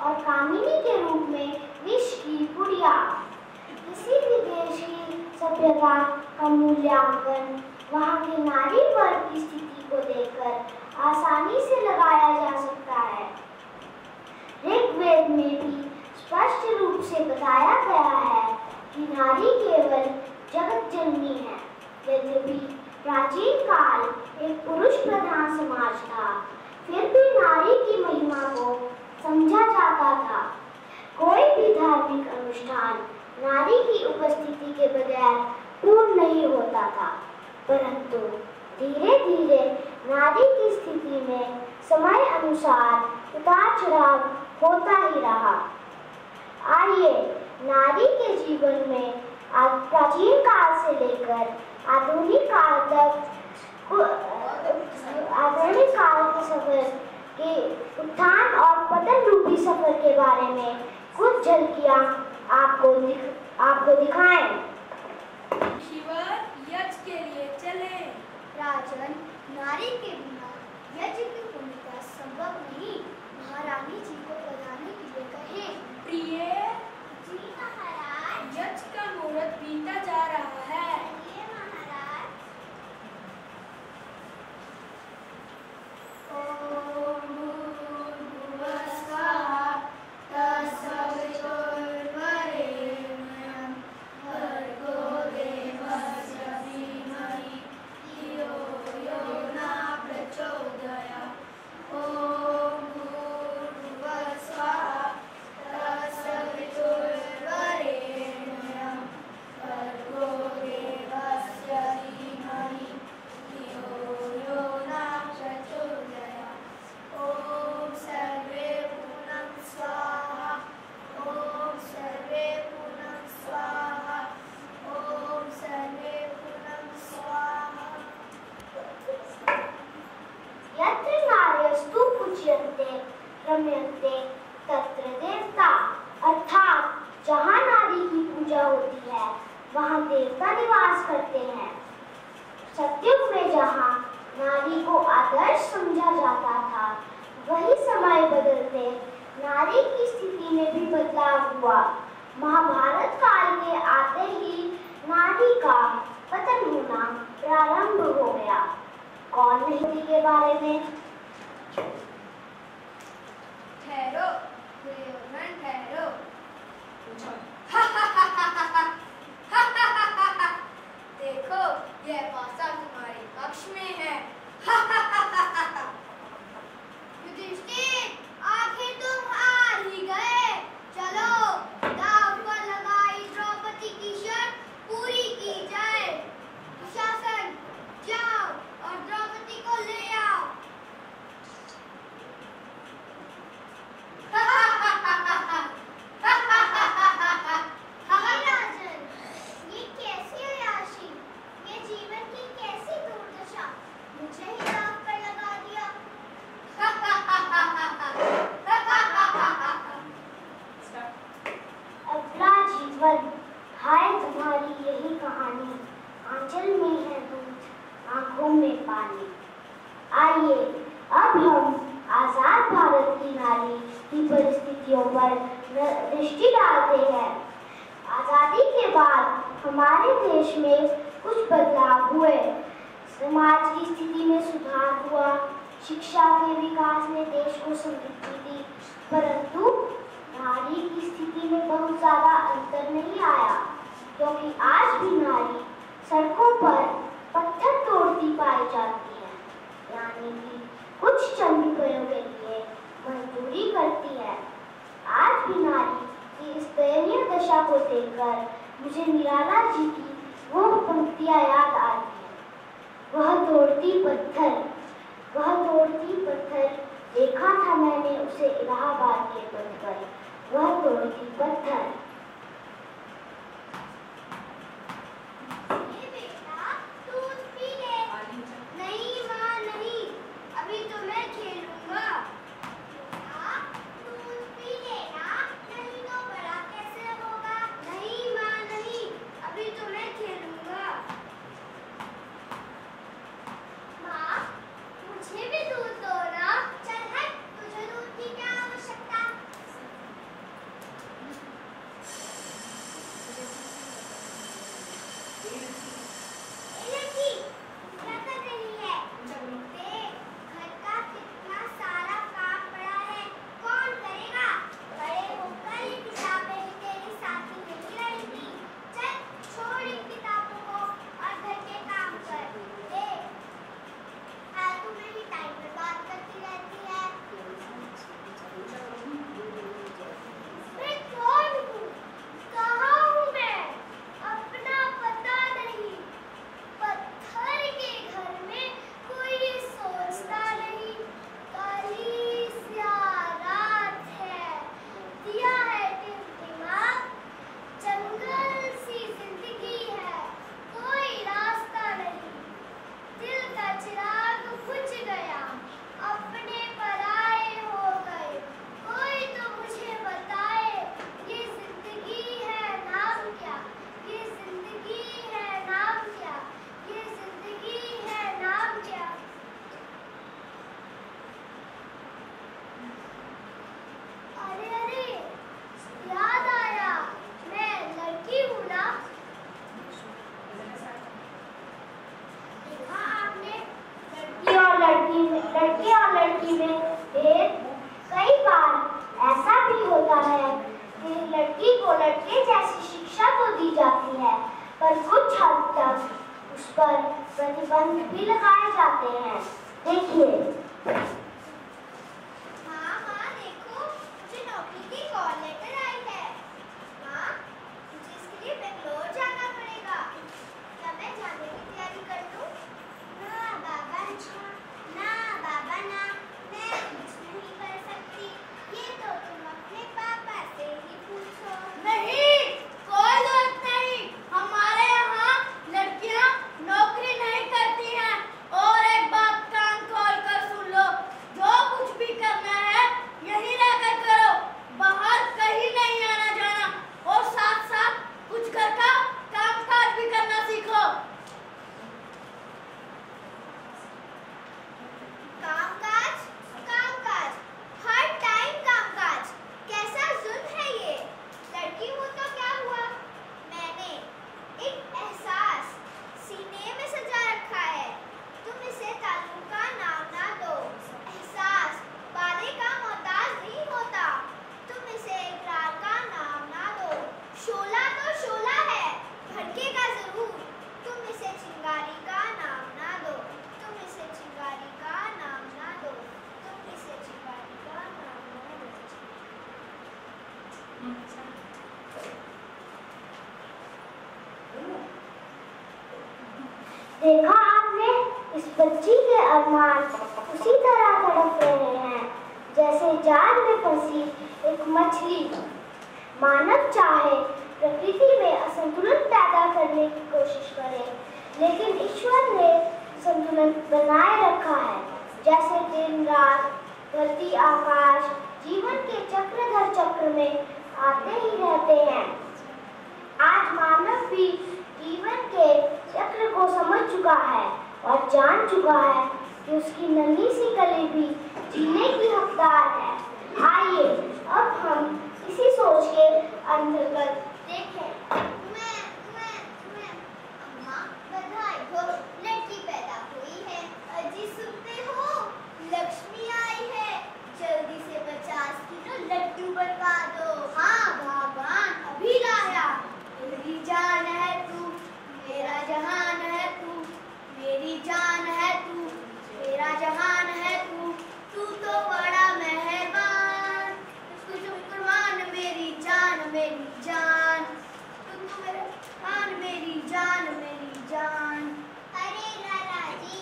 और कामिनी के रूप में विष की पुड़िया। किसी भी देश की सभ्यता का मूल्यांकन वहाँ के नारी वर्ग की स्थिति को देखकर आसानी से लगाया जा सकता है। ऋग्वेद में भी स्पष्ट रूप से बताया गया है कि नारी केवल जगत जननी है। यद्यपि प्राचीन काल एक पुरुष प्रधान समाज था, फिर भी नारी की महिमा को समझा जाता था। कोई भी धार्मिक अनुष्ठान नारी की उपस्थिति के बगैर पूर्ण नहीं होता था, परंतु धीरे धीरे नारी की स्थिति में समय अनुसार उतार चढ़ाव होता ही रहा। आइए नारी के जीवन में प्राचीन काल से लेकर आधुनिक काल तक के सफर के उत्थान और पतन रूपी सफर के बारे में कुछ झलकियां आपको दिखाएं। शिवर यज्ञ के लिए चले। राजन, नारी के बिना यज्ञ की भूमिका संभव नहीं। महारानी जी को बताने के लिए कहें। प्रिय जी महाराज। यज्ञ का मुहूर्त बीता जा रहा है। महाराज। रम्यन्ते तत्र देवता, अर्थात जहाँ नारी की पूजा होती है वहाँ देवता निवास करते हैं। सतयुग में जहाँ नारी को आदर्श समझा जाता था, वही समय बदलते नारी की स्थिति में भी बदलाव हुआ। महाभारत काल के आते ही नारी का पतन होना प्रारंभ हो गया। कौन नहीं के बारे में? ठहरो, ठहरो। देखो, यह पासा तुम्हारे पक्ष में है। युधिष्ठिर, आखिर तुम हार ही गए। चलो, दांव पर लगाई द्रौपदी की शर्त पूरी की जाए। दुशासन, जाओ और द्रौपदी को ले आओ। राजन, ये कैसी अय्याशी, ये जीवन की कैसी दुर्दशा, मुझे ही दांव पर लगा दिया। अबला जीवन, हाय तुम्हारी यही कहानी। आंचल में है दूध, आंखों में पानी। आइए अब हम आजाद भारत की नारी की परिस्थितियों पर दृष्टि डालते हैं। आजादी के बाद हमारे देश में कुछ बदलाव हुए। समाज की स्थिति में सुधार हुआ, शिक्षा के विकास ने देश को समृद्धि दी, परंतु नारी की स्थिति में बहुत ज्यादा अंतर नहीं आया, क्योंकि आज भी नारी सड़कों पर पत्थर तोड़ती पाई जाती है, यानी कि कुछ चंद रुपयों के लिए मजदूरी करती है। आज भी नारी की इस दयनीय दशा को देखकर मुझे निराला जी की वो पंक्तियां याद आती हैं। वह तोड़ती पत्थर, देखा था मैंने उसे इलाहाबाद के पथ पर। वह तोड़ती पत्थर। नहीं माँ नहीं, अभी तो मैं खेलूंगा। दूध पी लेना, नहीं तो बड़ा कैसे होगा। नहीं माँ नहीं, अभी तो मैं खेलूंगा। माँ, मुझे भी दूध दो ना। चल हट, तुझे दूध की क्या आवश्यकता। को लड़के जैसी शिक्षा तो दी जाती है, पर कुछ हद तक उस पर प्रतिबंध भी लगाए जाते हैं। देखिए। हाँ हाँ देखो, मुझे नौकरी की कॉल लेटर आई है। हाँ, मुझे इसके लिए बेंगलोर जाना पड़ेगा। क्या मैं जाने की तैयारी कर लूं? ना बाबा ना, मैं कुछ नहीं कर सकती। ये तो तुम अपने पापा से ही पूछो। नहीं, कोई जरूरत नहीं। हमारे यहाँ लड़कियाँ नौकरी नहीं करती हैं। और एक बात कान खोल कर सुन लो, जो कुछ भी करना है यहीं रहकर करो, बाहर कहीं नहीं आना जाना। और साथ साथ कुछ घर का काम काज भी करना सीखो। काम काज, हर टाइम काम काज। कैसा जुल्म है ये? लड़की हूँ तो क्या हुआ? मैंने एक एहसास सीने में सजा रखा है। तुम इसे ताल्लुक का नाम ना दो। एहसास वादे का मोहताज नहीं होता। तुम इसे इकरार का नाम ना दो। शोला तो शोला है, भड़केगा जरूर। तुम इसे चिंगारी का नाम ना दो। तुम इसे चिंगारी का नाम ना दो। तुम इसे चिंगारी का नाम ना दो। देखा आपने, इस बच्ची के अरमान उसी तरह तड़प रहे हैं जैसे जाल में फंसी एक मछली। मानव चाहे प्रकृति में असंतुलन पैदा करने की कोशिश करे, लेकिन ईश्वर ने संतुलन बनाए रखा है। जैसे दिन रात, धरती आकाश जीवन के चक्र दर चक्र में आते ही रहते हैं। आज मानव भी जीवन के चक्र को समझ चुका है और जान चुका है कि उसकी नन्ही सी कली भी जीने की हकदार है। आइए अब हम इसी सोच के अंतर्गत देखें। अम्मा बधाई हो, लड़की पैदा हुई है। अजी सुनते हो, लक्ष्मी आई है। जल्दी से 50 किलो लड्डू बनवा दो। हाँ भगवान, अभी लाया। मेरी जान है तू, मेरा जहान है तू। मेरी जान है तू, मेरा जहान है तू। तू तो बड़ा मेहरबान, तू जो कुर्बान मेरी जान मेरी जान। तू तो मेरा जान मेरी जान मेरी जान। अरे लाला जी,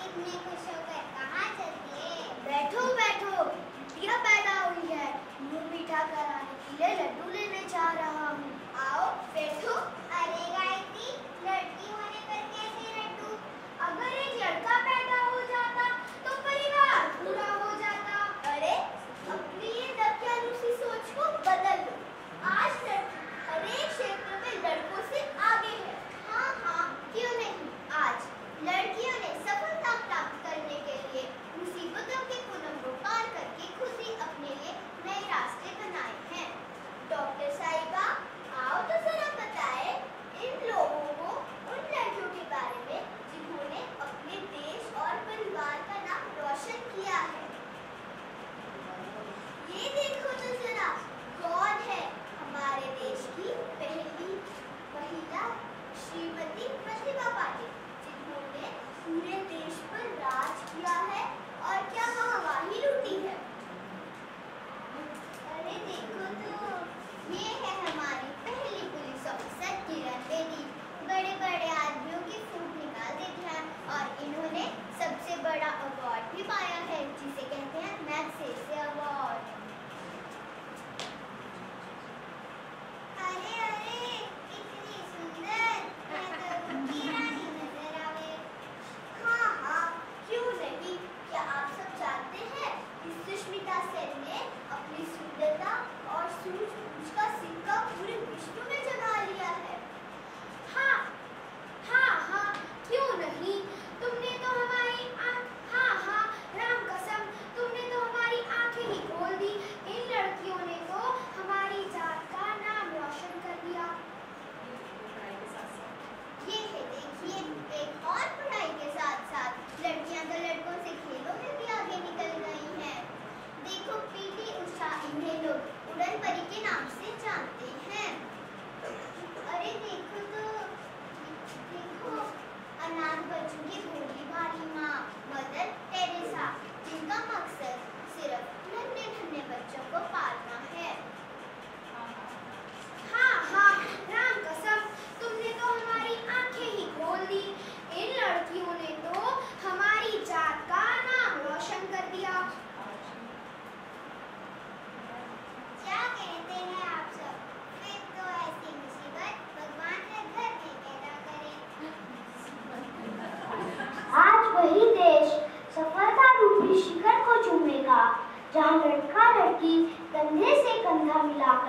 इतने खुश होकर कहाँ चलिए? बैठो बैठो, बिटिया पैदा हुई है। मुँह मीठा कराने के लिए लड्डू लेने जा रहा हूँ। आओ बैठो। अरे गायत्री, लड़की होने पर कैसे लड्डू? अगर एक लड़का पैदा हो जाता तो परिवार पूरा हो जाता। अरे अपनी ये दकियानूसी सोच को बदल लो। आज लड़की हर एक क्षेत्र में लड़कों से आगे है। हाँ हाँ, क्यों नहीं। आज लड़कियों ने सफलता प्राप्त करने के लिए मुसीबतों के कुनम को पार करके खुद ही अपने लिए नए रास्ते बनाए हैं। डॉक्टर साहिबा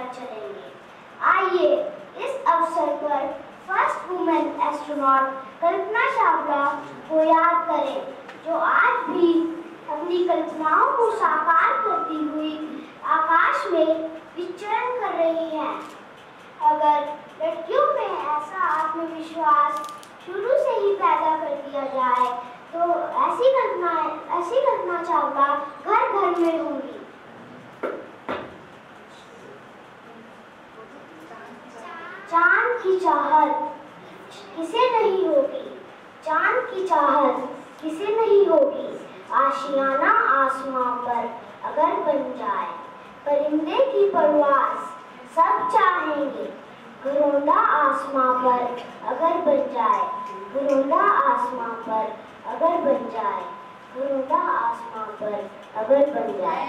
पर चलेंगे। आइए इस अवसर पर first women astronaut Kalpana Chawla को याद करें, जो आज भी अपनी कल्पनाओं को साकार करती हुई आकाश में विचरण कर रही हैं। अगर लड़कियों में ऐसा आत्मविश्वास शुरू से ही पैदा कर दिया जाए तो ऐसी कल्पना चावला घर घर में होंगी। चांद की चाहत किसे नहीं होगी, चांद की चाहत किसे नहीं होगी, आशियाना आसमां पर अगर बन जाए, परिंदे की परवास सब चाहेंगे, घरौंदा आसमां पर अगर बन जाए, घरौंदा आसमां पर अगर बन जाए, घरौंदा आसमां पर अगर बन जाए।